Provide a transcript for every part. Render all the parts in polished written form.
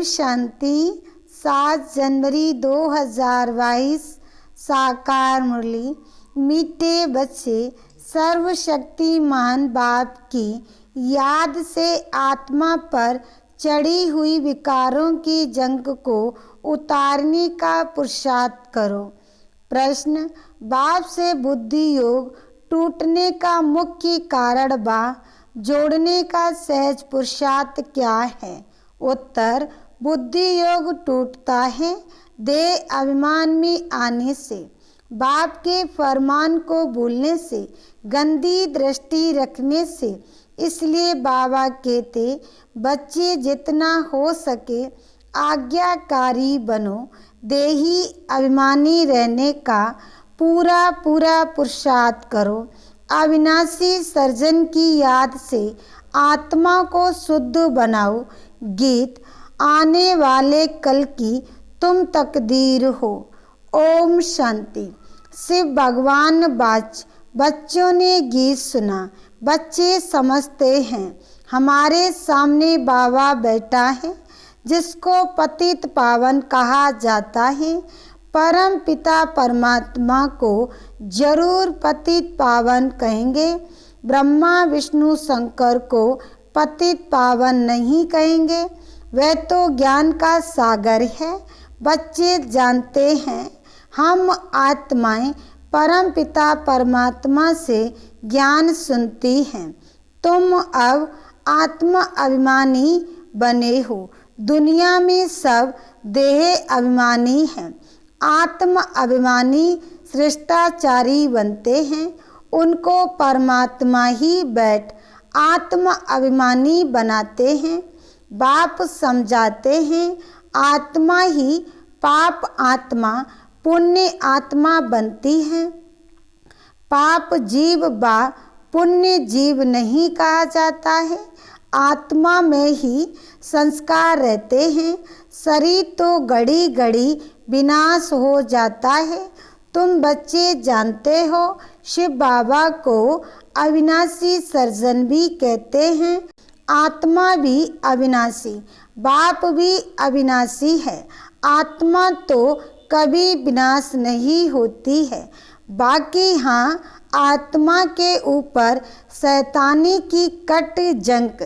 शांति। 7 जनवरी 2022 साकार मुरली। मीठे बच्चे, सर्वशक्तिमान बाप की याद से आत्मा पर चढ़ी हुई विकारों की जंग को उतारने का पुरुषार्थ करो। प्रश्न, बाप से बुद्धि योग टूटने का मुख्य कारण बा जोड़ने का सहज पुरुषार्थ क्या है? उत्तर, बुद्धि योग टूटता है देह अभिमान में आने से, बाप के फरमान को भूलने से, गंदी दृष्टि रखने से। इसलिए बाबा कहते, बच्चे जितना हो सके आज्ञाकारी बनो, देही अभिमानी रहने का पूरा पुरुषार्थ करो। अविनाशी सर्जन की याद से आत्मा को शुद्ध बनाओ। गीत, आने वाले कल की तुम तकदीर हो। ओम शांति। शिव भगवान बच्चों ने गीत सुना। बच्चे समझते हैं हमारे सामने बाबा बैठा है जिसको पतित पावन कहा जाता है। परम पिता परमात्मा को जरूर पतित पावन कहेंगे। ब्रह्मा विष्णु शंकर को पतित पावन नहीं कहेंगे, वह तो ज्ञान का सागर है। बच्चे जानते हैं हम आत्माएं परम पिता परमात्मा से ज्ञान सुनती हैं। तुम अब आत्मा अभिमानी बने हो। दुनिया में सब देह अभिमानी हैं। आत्म अभिमानी शिष्टाचारी बनते हैं, उनको परमात्मा ही बैठ आत्म अभिमानी बनाते हैं। बाप समझाते हैं आत्मा ही पाप आत्मा पुण्य आत्मा बनती है। पाप जीव बा पुण्य जीव नहीं कहा जाता है। आत्मा में ही संस्कार रहते हैं। शरीर तो घड़ी घड़ी विनाश हो जाता है। तुम बच्चे जानते हो शिव बाबा को अविनाशी सर्जन भी कहते हैं। आत्मा भी अविनाशी, बाप भी अविनाशी है। आत्मा तो कभी विनाश नहीं होती है। बाकी हाँ, आत्मा के ऊपर शैतानी की कट जंक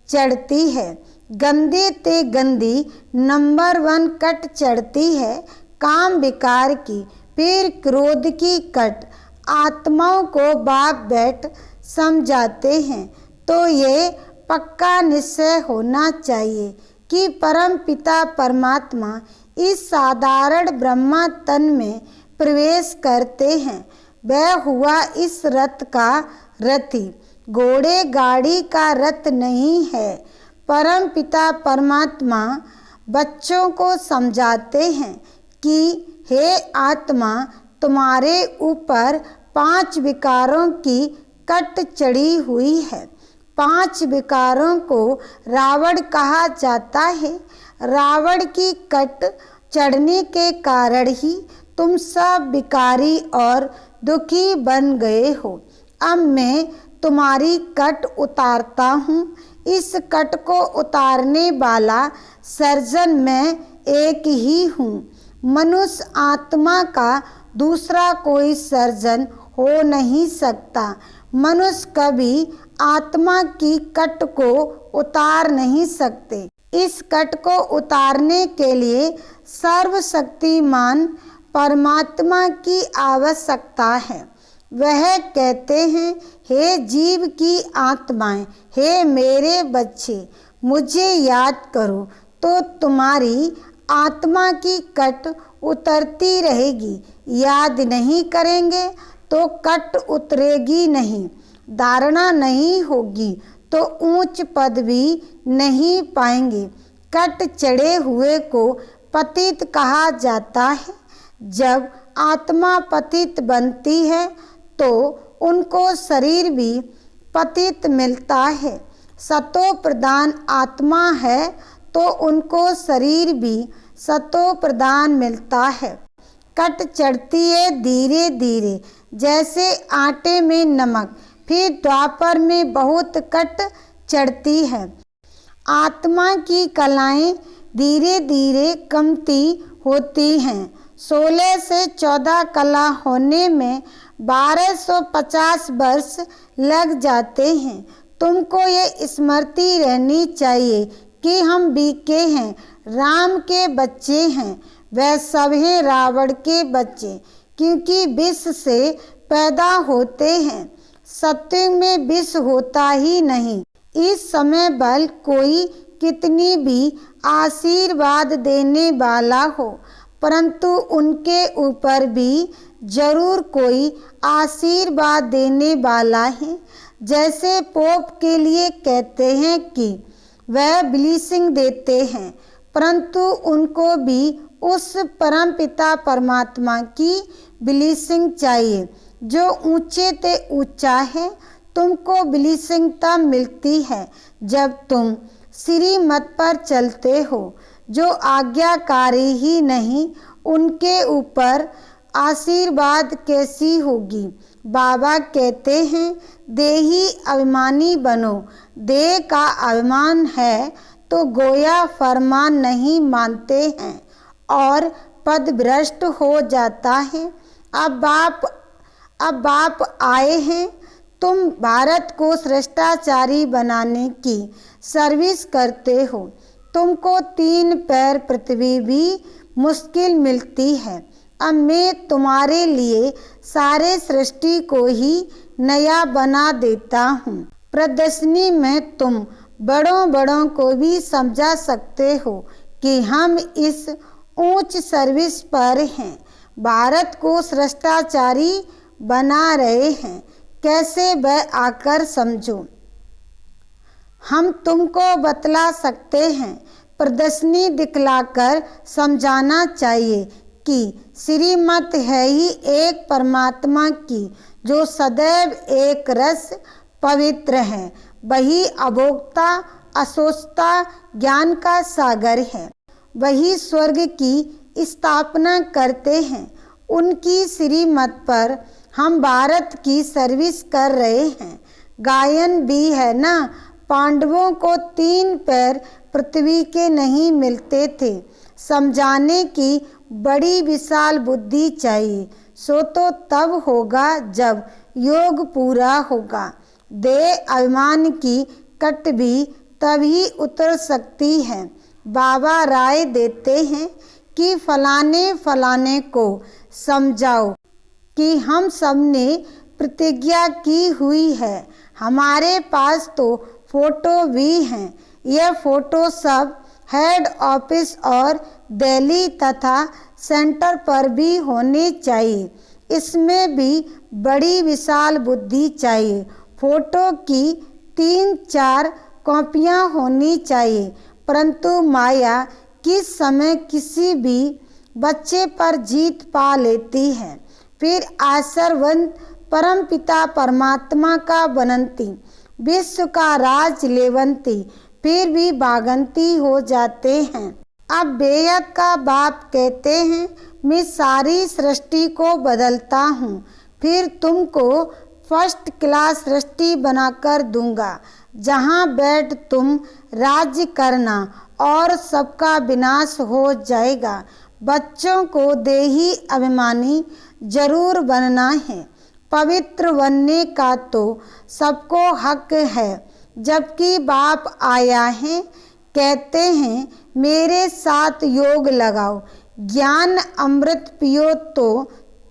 चढ़ती है। गंदे ते गंदी नंबर 1 कट चढ़ती है काम विकार की, फिर क्रोध की कट। आत्माओं को बाप बैठ समझाते हैं तो ये पक्का निश्चय होना चाहिए कि परम पिता परमात्मा इस साधारण ब्रह्मा तन में प्रवेश करते हैं। वह हुआ इस रथ का रथी, घोड़े गाड़ी का रथ नहीं है। परम पिता परमात्मा बच्चों को समझाते हैं कि हे आत्मा, तुम्हारे ऊपर 5 विकारों की कट चढ़ी हुई है। 5 विकारों को रावण कहा जाता है। रावण की कट चढ़ने के कारण ही तुम सब विकारी और दुखी बन गए हो। अब मैं तुम्हारी कट उतारता हूँ। इस कट को उतारने वाला सर्जन मैं एक ही हूँ। मनुष्य आत्मा का दूसरा कोई सर्जन हो नहीं सकता। मनुष्य कभी आत्मा की कट को उतार नहीं सकते। इस कट को उतारने के लिए सर्वशक्तिमान परमात्मा की आवश्यकता है। वह कहते हैं, हे जीव की आत्माएं, हे मेरे बच्चे, मुझे याद करो तो तुम्हारी आत्मा की कट उतरती रहेगी। याद नहीं करेंगे तो कट उतरेगी नहीं। धारणा नहीं होगी तो ऊंच पद भी नहीं पाएंगे। कट चढ़े हुए को पतित कहा जाता है। जब आत्मा पतित बनती है तो उनको शरीर भी पतित मिलता है। सतो प्रधान आत्मा है तो उनको शरीर भी सतो प्रधान मिलता है। कट चढ़ती है धीरे धीरे, जैसे आटे में नमक। फिर द्वापर में बहुत कट चढ़ती है। आत्मा की कलाएं धीरे धीरे कमती होती हैं। 16 से 14 कला होने में 1250 वर्ष लग जाते हैं। तुमको ये स्मृति रहनी चाहिए कि हम बीके हैं, राम के बच्चे हैं, वह सब हैं रावण के बच्चे, क्योंकि विष से पैदा होते हैं। सत्युग में विष होता ही नहीं। इस समय बल कोई कितनी भी आशीर्वाद देने वाला हो, परंतु उनके ऊपर भी जरूर कोई आशीर्वाद देने वाला है। जैसे पोप के लिए कहते हैं कि वह ब्लीसिंग देते हैं, परंतु उनको भी उस परम पिता परमात्मा की ब्लीसिंग चाहिए जो ऊंचे ते ऊंचा है। तुमको ब्लीसिंग तब मिलती है जब तुम श्रीमत पर चलते हो, जो आज्ञाकारी ही नहीं उनके ऊपर आशीर्वाद कैसी होगी। बाबा कहते हैं, देही अभिमानी बनो। देह का अभिमान है तो गोया फरमान नहीं मानते हैं और पद भ्रष्ट हो जाता है। अब बाप आए हैं, तुम भारत को श्रेष्ठाचारी बनाने की सर्विस करते हो। तुमको 3 पैर पृथ्वी भी मुश्किल मिलती है। अब मैं तुम्हारे लिए सारे सृष्टि को ही नया बना देता हूँ। प्रदर्शनी में तुम बड़ों को भी समझा सकते हो कि हम इस ऊंच सर्विस पर हैं, भारत को श्रेष्ठाचारी बना रहे हैं। कैसे वह आकर समझो। हम तुमको बतला सकते हैं, प्रदर्शनी दिखलाकर समझाना चाहिए कि श्रीमत है ही एक परमात्मा की, जो सदैव एक रस पवित्र है। वही अभोक्ता अशोचता ज्ञान का सागर है। वही स्वर्ग की स्थापना करते हैं। उनकी श्रीमत पर हम भारत की सर्विस कर रहे हैं। गायन भी है ना, पांडवों को 3 पैर पृथ्वी के नहीं मिलते थे। समझाने की बड़ी विशाल बुद्धि चाहिए। सो तो तब होगा जब योग पूरा होगा। देह अभिमान की कट भी तभी उतर सकती है। बाबा राय देते हैं कि फलाने को समझाओ कि हम सब ने प्रतिज्ञा की हुई है। हमारे पास तो फोटो भी हैं। यह फोटो सब हेड ऑफिस और दिल्ली तथा सेंटर पर भी होने चाहिए। इसमें भी बड़ी विशाल बुद्धि चाहिए। फोटो की 3-4 कॉपियाँ होनी चाहिए, परंतु माया किस समय किसी भी बच्चे पर जीत पा लेती है। फिर आश्रवंत परम पिता परमात्मा का बनंती, विश्व का राज लेवंती, फिर भी भागंती हो जाते हैं। अब बेयत का बाप कहते हैं, मैं सारी सृष्टि को बदलता हूँ, फिर तुमको फर्स्ट क्लास सृष्टि बनाकर दूंगा, जहाँ बैठ तुम राज्य करना और सबका विनाश हो जाएगा। बच्चों को देही अभिमानी जरूर बनना है। पवित्र बनने का तो सबको हक है। जबकि बाप आया है, कहते हैं मेरे साथ योग लगाओ, ज्ञान अमृत पियो तो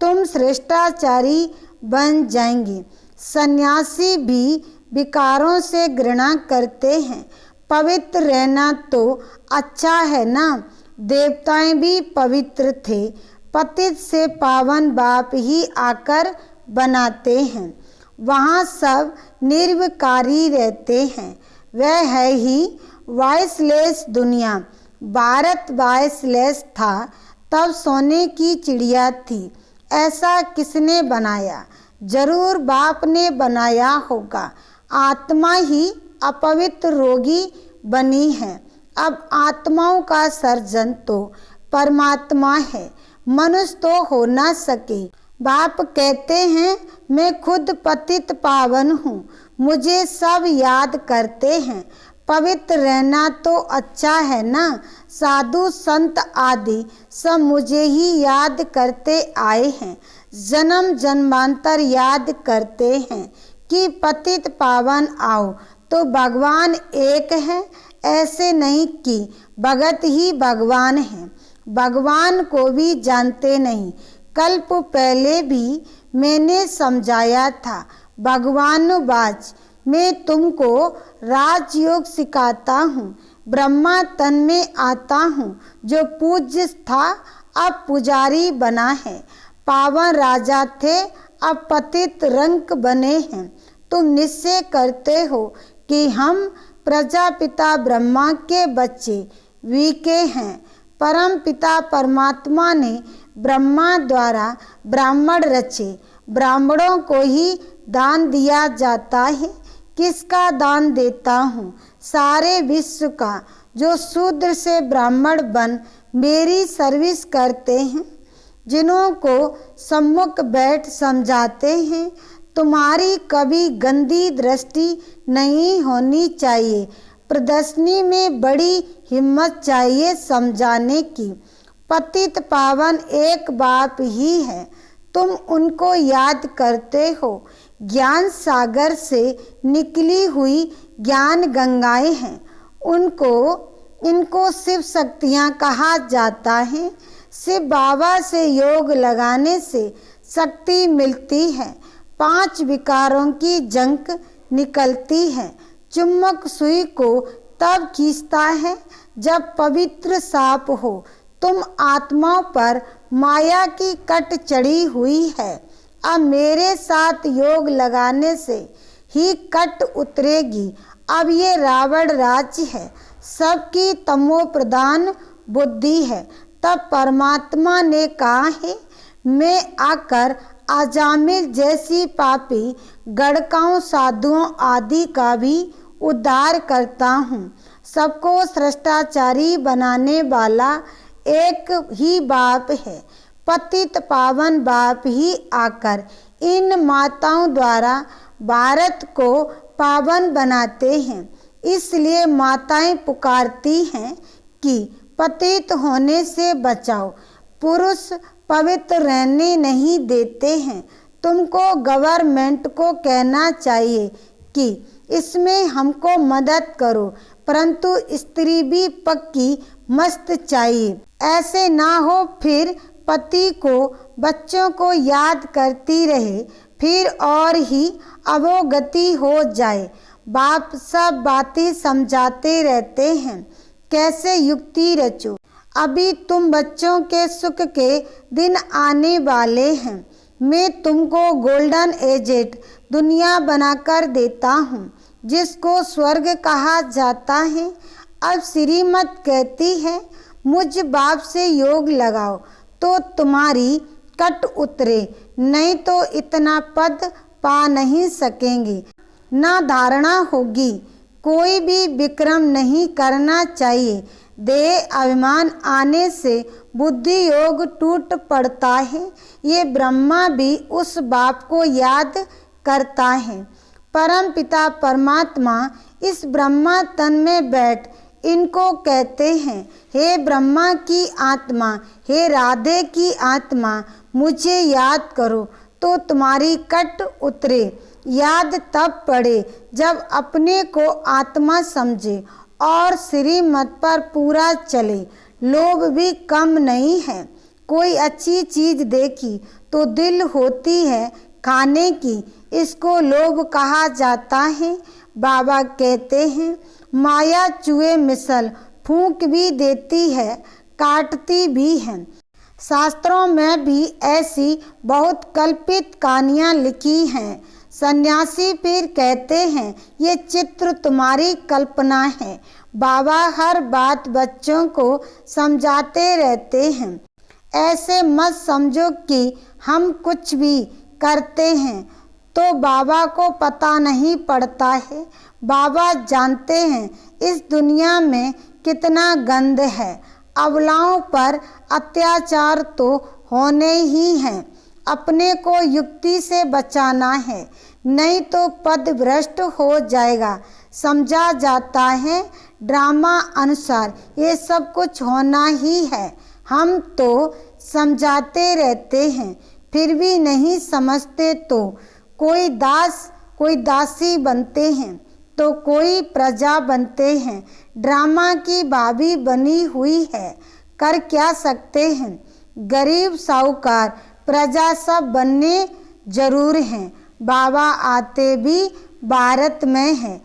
तुम श्रेष्ठाचारी बन जाएंगे। सन्यासी भी विकारों से घृणा करते हैं। पवित्र रहना तो अच्छा है ना। देवताएं भी पवित्र थे। पतित से पावन बाप ही आकर बनाते हैं। वहाँ सब निर्विकारी रहते हैं। वह है ही वॉइसलेस दुनिया। भारत वॉइसलेस था, तब सोने की चिड़िया थी। ऐसा किसने बनाया? जरूर बाप ने बनाया होगा। आत्मा ही अपवित्र रोगी बनी है। अब आत्माओं का सर्जन तो परमात्मा है, मनुष्य तो हो ना सके। बाप कहते हैं, मैं खुद पतित पावन हूँ, मुझे सब याद करते हैं। पवित्र रहना तो अच्छा है ना। साधु संत आदि सब मुझे ही याद करते आए हैं, जन्म जन्मांतर याद करते हैं कि पतित पावन आओ। तो भगवान एक है, ऐसे नहीं कि भगत ही भगवान है। भगवान को भी जानते नहीं। कल्प पहले भी मैंने समझाया था। भगवानुवाच, मैं तुमको राजयोग सिखाता हूँ। ब्रह्मा तन में आता हूँ, जो पूज्य था अब पुजारी बना है। पावन राजा थे, अब पतित रंक बने हैं। तुम निश्चय करते हो कि हम प्रजापिता ब्रह्मा के बच्चे वीके हैं। परम पिता परमात्मा ने ब्रह्मा द्वारा ब्राह्मण रचे। ब्राह्मणों को ही दान दिया जाता है। किसका दान देता हूँ? सारे विश्व का। जो शूद्र से ब्राह्मण बन मेरी सर्विस करते हैं, जिन्हों को सम्मुख बैठ समझाते हैं। तुम्हारी कभी गंदी दृष्टि नहीं होनी चाहिए। प्रदर्शनी में बड़ी हिम्मत चाहिए समझाने की। पतित पावन एक बाप ही है, तुम उनको याद करते हो। ज्ञान सागर से निकली हुई ज्ञान गंगाएं हैं। इनको शिव शक्तियाँ कहा जाता है। शिव बाबा से योग लगाने से शक्ति मिलती है। 5 विकारों की जंक निकलती है। चुम्बक सुई को तब खींचता है जब पवित्र साप हो। तुम आत्माओं पर माया की कट चढ़ी हुई है। अब मेरे साथ योग लगाने से ही कट उतरेगी। अब ये रावण राज्य है, सबकी तमो प्रधान बुद्धि है। तब परमात्मा ने कहा है, मैं आकर अजामिल जैसी पापी गड़काओं साधुओं आदि का भी उद्धार करता हूँ। सबको श्रेष्ठाचारी बनाने वाला एक ही बाप है। पतित पावन बाप ही आकर इन माताओं द्वारा भारत को पावन बनाते हैं। इसलिए माताएं पुकारती हैं कि पतित होने से बचाओ। पुरुष पवित्र रहने नहीं देते हैं। तुमको गवर्नमेंट को कहना चाहिए कि इसमें हमको मदद करो, परंतु स्त्री भी पक्की मस्त चाहिए। ऐसे ना हो फिर पति को बच्चों को याद करती रहे, फिर और ही अवोगति हो जाए। बाप सब बातें समझाते रहते हैं, कैसे युक्ति रचो। अभी तुम बच्चों के सुख के दिन आने वाले हैं। मैं तुमको गोल्डन एजेड दुनिया बनाकर देता हूँ, जिसको स्वर्ग कहा जाता है। अब श्रीमत कहती है, मुझ बाप से योग लगाओ तो तुम्हारी कट उतरे, नहीं तो इतना पद पा नहीं सकेंगे, ना धारणा होगी। कोई भी विक्रम नहीं करना चाहिए। देह अभिमान आने से बुद्धि योग टूट पड़ता है। ये ब्रह्मा भी उस बाप को याद करता है। परम पिता परमात्मा इस ब्रह्मा तन में बैठ इनको कहते हैं, हे ब्रह्मा की आत्मा, हे राधे की आत्मा, मुझे याद करो तो तुम्हारी कट उतरे। याद तब पड़े जब अपने को आत्मा समझे और श्रीमत पर पूरा चले। लोभ भी कम नहीं है। कोई अच्छी चीज देखी तो दिल होती है खाने की, इसको लोभ कहा जाता है। बाबा कहते हैं, माया चूहे मिसल फूंक भी देती है, काटती भी है। शास्त्रों में भी ऐसी बहुत कल्पित कहानियाँ लिखी हैं। सन्यासी फिर कहते हैं, ये चित्र तुम्हारी कल्पना है। बाबा हर बात बच्चों को समझाते रहते हैं। ऐसे मत समझो कि हम कुछ भी करते हैं तो बाबा को पता नहीं पड़ता है। बाबा जानते हैं इस दुनिया में कितना गंद है। अबलाओं पर अत्याचार तो होने ही हैं। अपने को युक्ति से बचाना है, नहीं तो पद भ्रष्ट हो जाएगा। समझा जाता है ड्रामा अनुसार ये सब कुछ होना ही है। हम तो समझाते रहते हैं, फिर भी नहीं समझते तो कोई दास कोई दासी बनते हैं तो कोई प्रजा बनते हैं। ड्रामा की भाभी बनी हुई है, कर क्या सकते हैं। गरीब साहूकार प्रजा सब बनने जरूर हैं। बाबा आते भी भारत में हैं।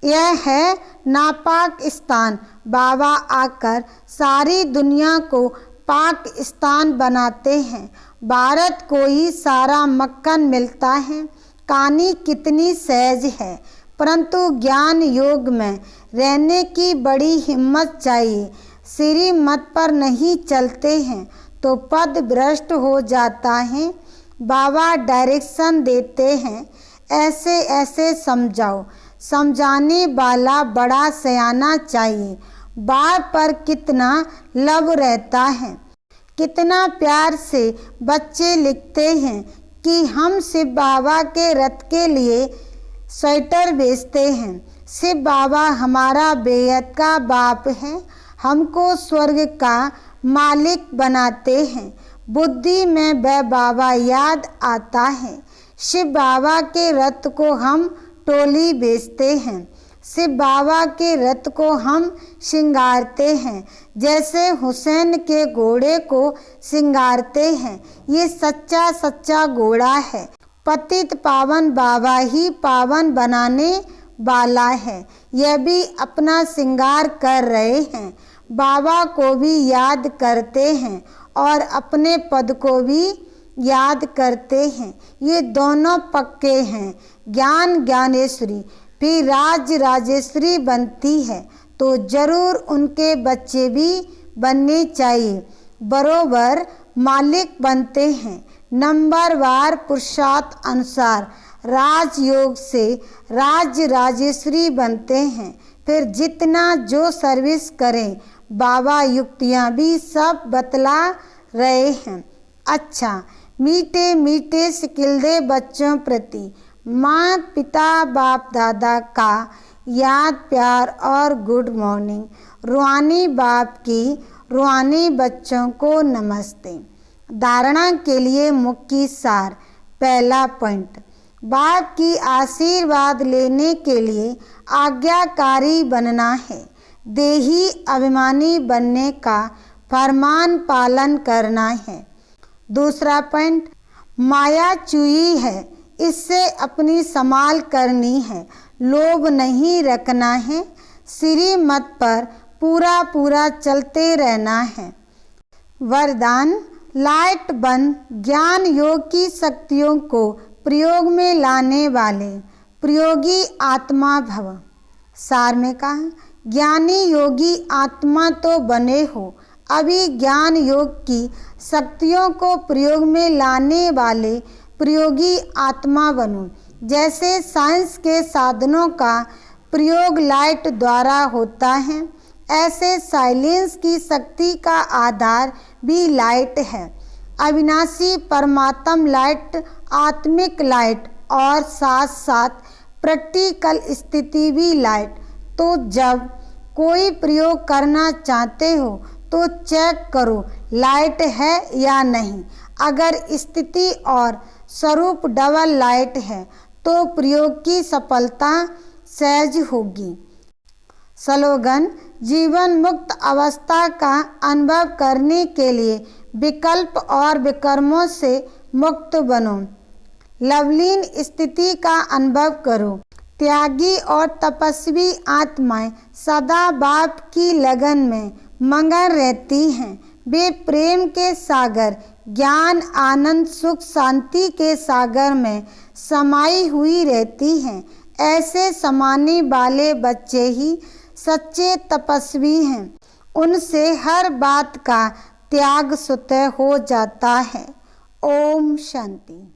यह है नापाकिस्तान। बाबा आकर सारी दुनिया को पाकिस्तान बनाते हैं। भारत को ही सारा मक्खन मिलता है। कहानी कितनी सहज है, परंतु ज्ञान योग में रहने की बड़ी हिम्मत चाहिए। श्रीमत पर नहीं चलते हैं तो पद भ्रष्ट हो जाता है। बाबा डायरेक्शन देते हैं, ऐसे ऐसे समझाओ। समझाने वाला बड़ा सयाना चाहिए। बार पर कितना लब रहता है। कितना प्यार से बच्चे लिखते हैं कि हम शिव बाबा के रथ के लिए स्वेटर बेचते हैं। शिव बाबा हमारा बेहद का बाप है, हमको स्वर्ग का मालिक बनाते हैं। बुद्धि में वह बाबा याद आता है। शिव बाबा के रथ को हम टोली बेचते हैं। शिव बाबा के रथ को हम श्रृंगारते हैं, जैसे हुसैन के घोड़े को श्रृंगारते हैं। ये सच्चा सच्चा घोड़ा है। पतित पावन बाबा ही पावन बनाने वाला है। यह भी अपना श्रृंगार कर रहे हैं। बाबा को भी याद करते हैं और अपने पद को भी याद करते हैं। ये दोनों पक्के हैं। ज्ञान ज्ञानेश्वरी फिर राज राजेश्वरी बनती है तो जरूर उनके बच्चे भी बनने चाहिए। बरोबर मालिक बनते हैं। नंबरवार पुरुषार्थ अनुसार राजयोग से राज राजेश्वरी बनते हैं। फिर जितना जो सर्विस करें, बाबा युक्तियाँ भी सब बतला रहे हैं। अच्छा, मीठे मीठे सिकिलदे बच्चों प्रति माँ पिता बाप दादा का याद प्यार और गुड मॉर्निंग। रूहानी बाप की रूहानी बच्चों को नमस्ते। धारणा के लिए मुख्य सार। पहला पॉइंट, बाप की आशीर्वाद लेने के लिए आज्ञाकारी बनना है। देही अभिमानी बनने का फरमान पालन करना है। दूसरा पॉइंट, माया चुई है, इससे अपनी संभाल करनी है। लोभ नहीं रखना है। श्रीमत पर पूरा पूरा चलते रहना है। वरदान, लाइट बन ज्ञान योग की शक्तियों को प्रयोग में लाने वाले प्रयोगी आत्मा भव। सार में कहा, ज्ञानी योगी आत्मा तो बने हो, अभी ज्ञान योग की शक्तियों को प्रयोग में लाने वाले प्रयोगी आत्मा बनो। जैसे साइंस के साधनों का प्रयोग लाइट द्वारा होता है, ऐसे साइलेंस की शक्ति का आधार भी लाइट है। अविनाशी परमात्म लाइट, आत्मिक लाइट और साथ साथ प्रैक्टिकल स्थिति भी लाइट। तो जब कोई प्रयोग करना चाहते हो तो चेक करो लाइट है या नहीं। अगर स्थिति और स्वरूप डबल लाइट है तो प्रयोग की सफलता सहज होगी। स्लोगन, जीवन मुक्त अवस्था का अनुभव करने के लिए विकल्प और विकर्मों से मुक्त बनो। लवलीन स्थिति का अनुभव करो। त्यागी और तपस्वी आत्माएं सदा बाप की लगन में मगन रहती हैं। वे प्रेम के सागर, ज्ञान, आनंद, सुख, शांति के सागर में समाई हुई रहती हैं। ऐसे समाने वाले बच्चे ही सच्चे तपस्वी हैं। उनसे हर बात का त्याग स्वतः हो जाता है। ओम शांति।